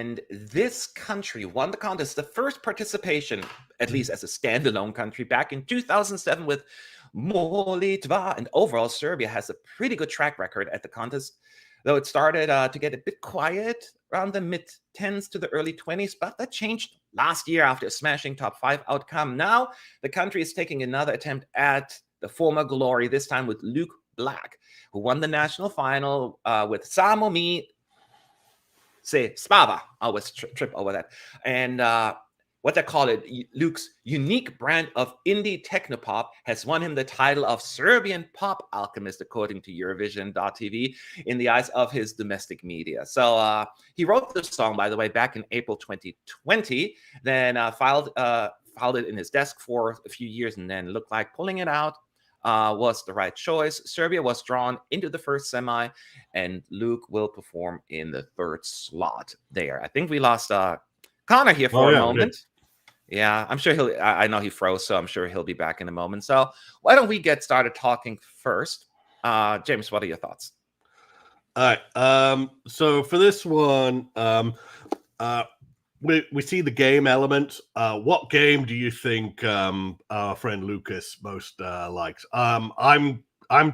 And this country won the contest, the first participation, at least as a standalone country, back in 2007 with Molitva. And overall, Serbia has a pretty good track record at the contest, though it started to get a bit quiet around the mid-10s to the early 20s, but that changed last year after a smashing top 5 outcome. Now, the country is taking another attempt at the former glory, this time with Luke Black, who won the national final with Samo, spava. I always trip over that. And what they call it, Luke's unique brand of indie technopop has won him the title of Serbian pop alchemist, according to Eurovision.tv, in the eyes of his domestic media. So he wrote this song, by the way, back in April 2020, then filed it in his desk for a few years, and then looked like pulling it out was the right choice. Serbia was drawn into the first semi, and Luke will perform in the third slot there. I think we lost Connor here for a moment. Yeah, I'm sure I know he froze, so I'm sure he'll be back in a moment. So why don't we get started talking first? James, what are your thoughts? All right. So for this one, we see the game element. What game do you think our friend Lucas most likes? I'm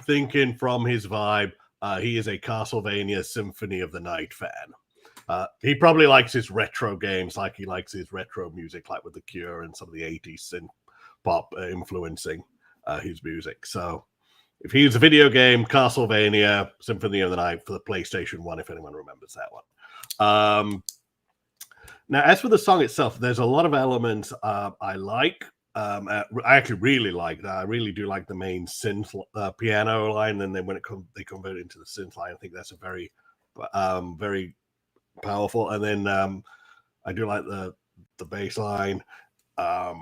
thinking from his vibe, he is a Castlevania Symphony of the Night fan. He probably likes his retro games, like he likes his retro music, like with The Cure and some of the 80s synth pop influencing his music. So if he's a video game, Castlevania Symphony of the Night for the PlayStation 1, if anyone remembers that one. Now, as for the song itself, there's a lot of elements I like. I actually really like that. I really do like the main synth piano line, and then when they convert it into the synth line, I think that's a very, very powerful. And then I do like the bass line. But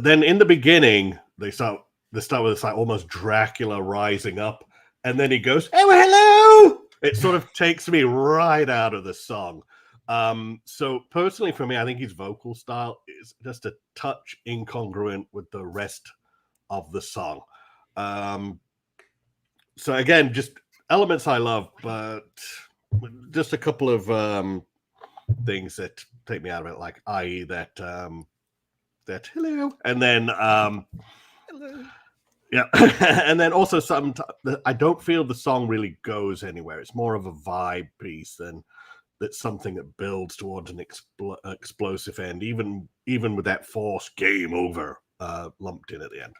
then in the beginning, they start with this like almost Dracula rising up, and then he goes, "Oh, hello!" It sort of takes me right out of the song. So personally for me, I think his vocal style is just a touch incongruent with the rest of the song. So again, just elements I love, but just a couple of things that take me out of it, like i.e. that hello, and then hello. Yeah, and then also I don't feel the song really goes anywhere. It's more of a vibe piece than that's something that builds towards an explosive end, even with that forced game over lumped in at the end.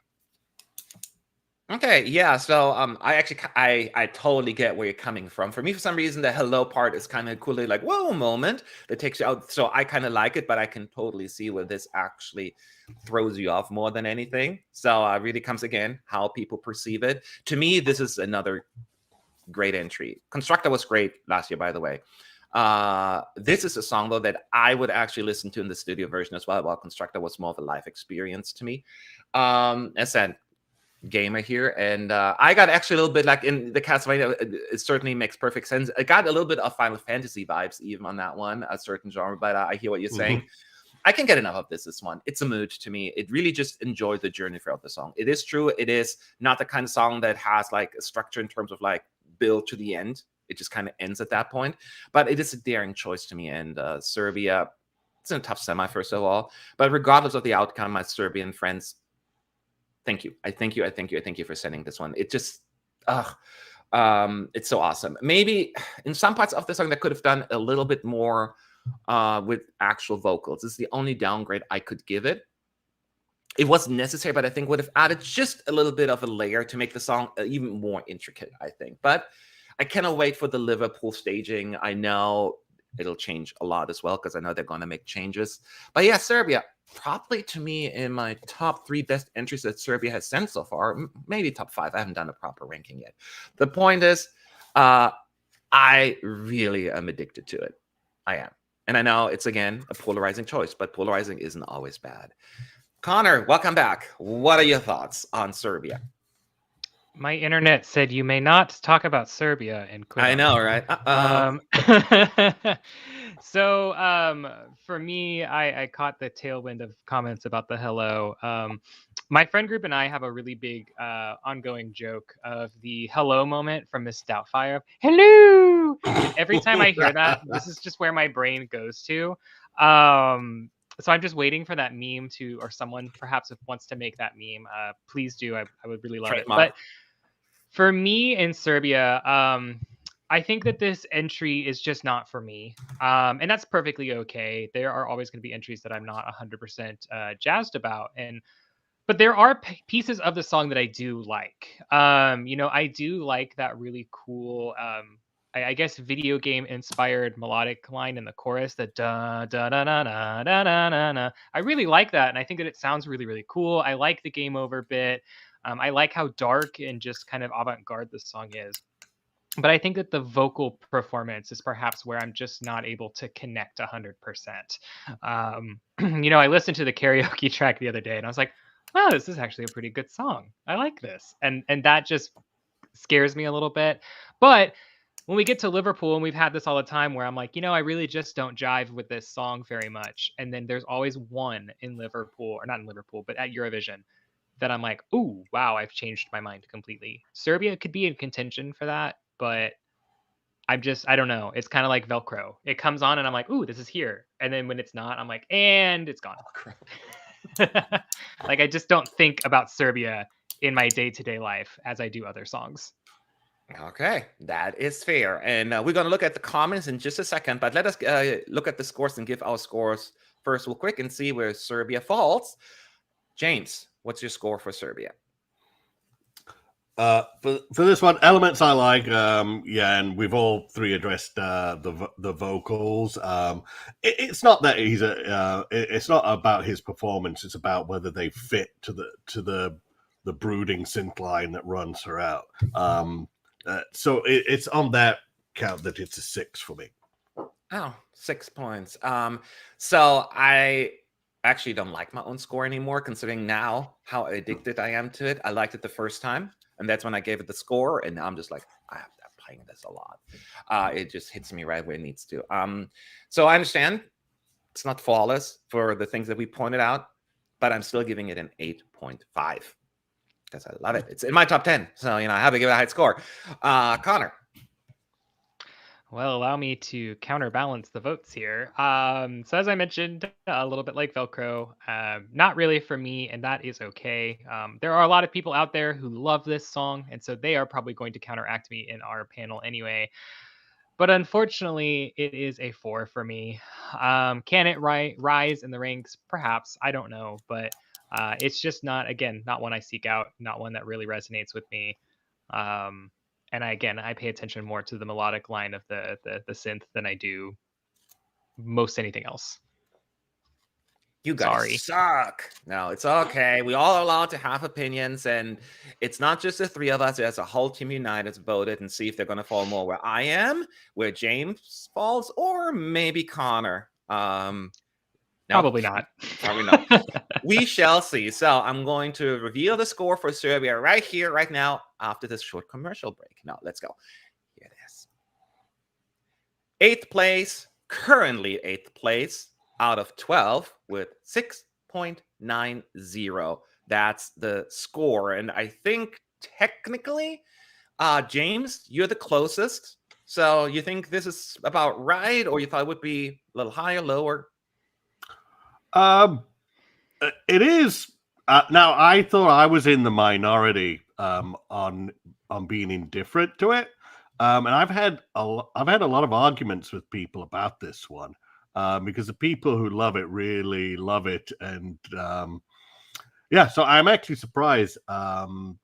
Okay, yeah. So I totally get where you're coming from. For me, for some reason, the hello part is kind of coolly like whoa moment that takes you out. So I kind of like it, but I can totally see where this actually throws you off more than anything. So it really comes again how people perceive it. To me, this is another great entry. Constructor was great last year, by the way. This is a song though that I would actually listen to in the studio version as well, while Constructor was more of a live experience to me. As said, gamer here, and I got actually a little bit like in the Castlevania, it certainly makes perfect sense. I got a little bit of Final Fantasy vibes even on that one, a certain genre, but I hear what you're saying. I can get enough of this one. It's a mood to me. It really just enjoyed the journey throughout the song. It is true, it is not the kind of song that has like a structure in terms of like build to the end. It just kind of ends at that point. But it is a daring choice to me. And Serbia, it's in a tough semi, first of all. But regardless of the outcome, my Serbian friends, thank you. I thank you for sending this one. It just, it's so awesome. Maybe in some parts of the song that could have done a little bit more with actual vocals. This is the only downgrade I could give it. It wasn't necessary, but I think would have added just a little bit of a layer to make the song even more intricate, I think. But I cannot wait for the Liverpool staging. I know it'll change a lot as well, because I know they're going to make changes. But yeah, Serbia, probably to me in my top 3 best entries that Serbia has sent so far, maybe top 5. I haven't done a proper ranking yet. The point is, I really am addicted to it. I am. And I know it's, again, a polarizing choice, but polarizing isn't always bad. Connor, welcome back. What are your thoughts on Serbia? My internet said you may not talk about Serbia and quit. I know, right? So for me, I caught the tailwind of comments about the hello. My friend group and I have a really big ongoing joke of the hello moment from Miss Doubtfire. Hello! woo. And every time I hear that, this is just where my brain goes to. So I'm just waiting for that meme or someone perhaps if wants to make that meme, please do. I would really love it. But for me in Serbia, I think that this entry is just not for me. And that's perfectly okay. There are always going to be entries that I'm not 100% jazzed about. But there are pieces of the song that I do like. I do like that really cool, I guess, video game inspired melodic line in the chorus, the da da da da da da da da da. I really like that, and I think that it sounds really, really cool. I like the game over bit. I like how dark and just kind of avant-garde this song is. But I think that the vocal performance is perhaps where I'm just not able to connect 100%. I listened to the karaoke track the other day, and I was like, wow, this is actually a pretty good song. I like this. And that just scares me a little bit. But when we get to Liverpool, and we've had this all the time where I'm like, I really just don't jive with this song very much. And then there's always one in Liverpool, or not in Liverpool, but at Eurovision that I'm like, ooh, wow, I've changed my mind completely. Serbia could be in contention for that, but I don't know. It's kind of like Velcro. It comes on and I'm like, ooh, this is here. And then when it's not, I'm like, and it's gone. Like, I just don't think about Serbia in my day-to-day life as I do other songs. Okay, that is fair. And we're going to look at the comments in just a second, but let us look at the scores and give our scores first real quick and see where Serbia falls. James, what's your score for Serbia? For this one, elements I like, and we've all three addressed the vocals. It's not that he's it's not about his performance. It's about whether they fit to the brooding synth line that runs throughout. So it's on that count that it's a 6 for me. Oh, 6 points. So I actually don't like my own score anymore, considering now how addicted I am to it. I liked it the first time. And that's when I gave it the score, and now I'm just like, I'm playing this a lot. It just hits me right where it needs to. So I understand it's not flawless for the things that we pointed out, but I'm still giving it an 8.5 because I love it. It's in my top 10, so I have to give it a high score. Connor. Well, allow me to counterbalance the votes here. So as I mentioned, a little bit like Velcro, not really for me, and that is okay. There are a lot of people out there who love this song, and so they are probably going to counteract me in our panel anyway. But unfortunately, it is a 4 for me. Can it rise in the ranks? Perhaps. I don't know, but it's just not one I seek out, not one that really resonates with me. And I pay attention more to the melodic line of the synth than I do most anything else. You guys suck. No, it's okay. We all are allowed to have opinions, and it's not just the three of us. There's a whole team united to vote it and see if they're going to fall more where I am, where James falls, or maybe Connor. No, probably not. Probably not. We shall see. So I'm going to reveal the score for Serbia right here, right now, after this short commercial break. Now, let's go. Here it is. 8th place, currently 8th place out of 12 with 6.90. That's the score. And I think technically, James, you're the closest. So you think this is about right, or you thought it would be a little higher, lower? It is. Now, I thought I was in the minority on being indifferent to it, and I've had a lot of arguments with people about this one because the people who love it really love it, and so I'm actually surprised,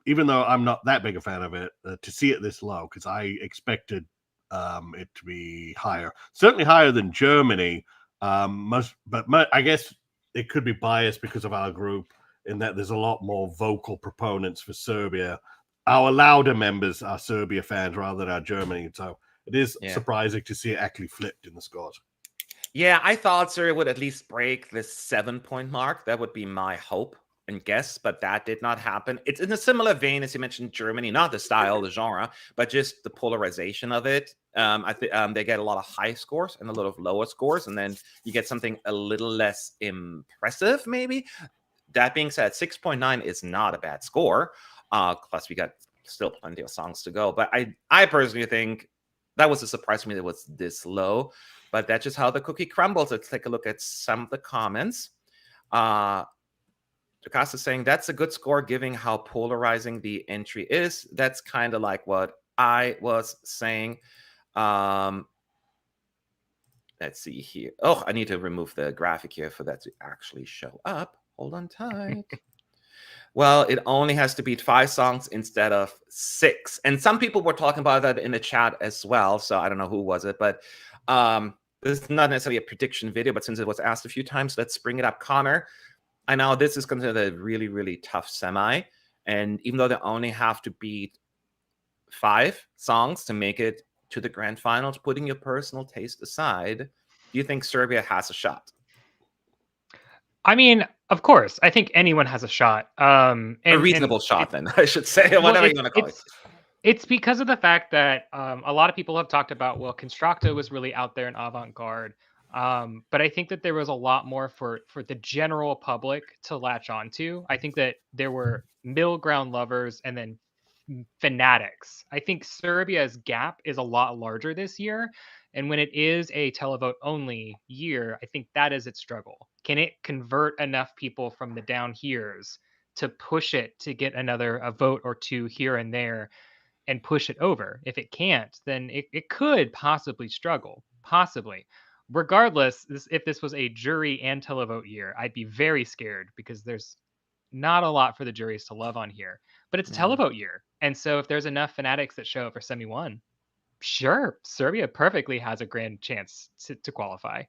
even though I'm not that big a fan of it, to see it this low, because I expected it to be higher, certainly higher than Germany. I guess it could be biased because of our group, in that there's a lot more vocal proponents for Serbia. Our louder members are Serbia fans rather than our Germany. So it is surprising to see it actually flipped in the scores. Yeah, I thought Serbia would at least break the 7-point mark. That would be my hope and guess, but that did not happen. It's in a similar vein as you mentioned, Germany, not the style, the genre, but just the polarization of it. I think they get a lot of high scores and a lot of lower scores, and then you get something a little less impressive, maybe. That being said, 6.9 is not a bad score. Plus, we got still plenty of songs to go. But I personally think that was a surprise to me that it was this low, but that's just how the cookie crumbles. Let's take a look at some of the comments. Jocasta saying that's a good score given how polarizing the entry is. That's kind of like what I was saying. Let's see here. Oh, I need to remove the graphic here for that to actually show up. Hold on tight. Well, it only has to beat 5 songs instead of 6. And some people were talking about that in the chat as well. So I don't know who was it, but this is not necessarily a prediction video, but since it was asked a few times, let's bring it up. Connor, I know this is considered a really, really tough semi. And even though they only have to beat 5 songs to make it to the grand finals, putting your personal taste aside, do you think Serbia has a shot? I mean, of course, I think anyone has a shot. A reasonable shot, then, I should say, whatever you want to call it. It's because of the fact that a lot of people have talked about, well, Constructo was really out there in avant-garde. But I think that there was a lot more for the general public to latch onto. I think that there were middle ground lovers and then fanatics. I think Serbia's gap is a lot larger this year. And when it is a televote only year, I think that is its struggle. Can it convert enough people from the down heres to push it to get a vote or two here and there and push it over? If it can't, then it could possibly struggle. Possibly. Regardless, if this was a jury and televote year, I'd be very scared because there's not a lot for the juries to love on here. But it's a televote year. And so if there's enough fanatics that show up for semi-1, sure, Serbia perfectly has a grand chance to qualify.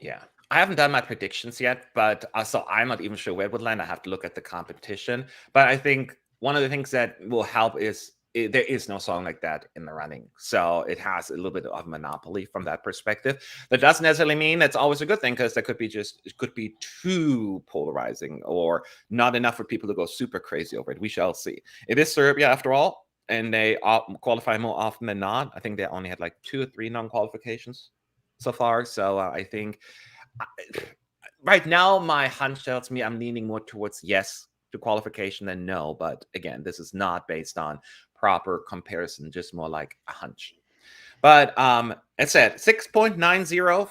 Yeah. I haven't done my predictions yet, but so I'm not even sure where it would land. I have to look at the competition. But I think one of the things that will help is there is no song like that in the running. So it has a little bit of monopoly from that perspective. That doesn't necessarily mean that's always a good thing, because it could be too polarizing or not enough for people to go super crazy over it. We shall see. It is Serbia after all, and they qualify more often than not. I think they only had like 2 or 3 non-qualifications so far. So I think right now my hunch tells me I'm leaning more towards yes to qualification than no. But again, this is not based on proper comparison, just more like a hunch. But it said 6.90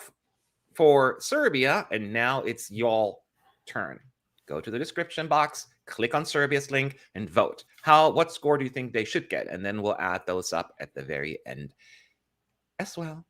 for Serbia, and now it's y'all turn. Go to the description box, click on Serbia's link, and vote. What score do you think they should get? And then we'll add those up at the very end as well.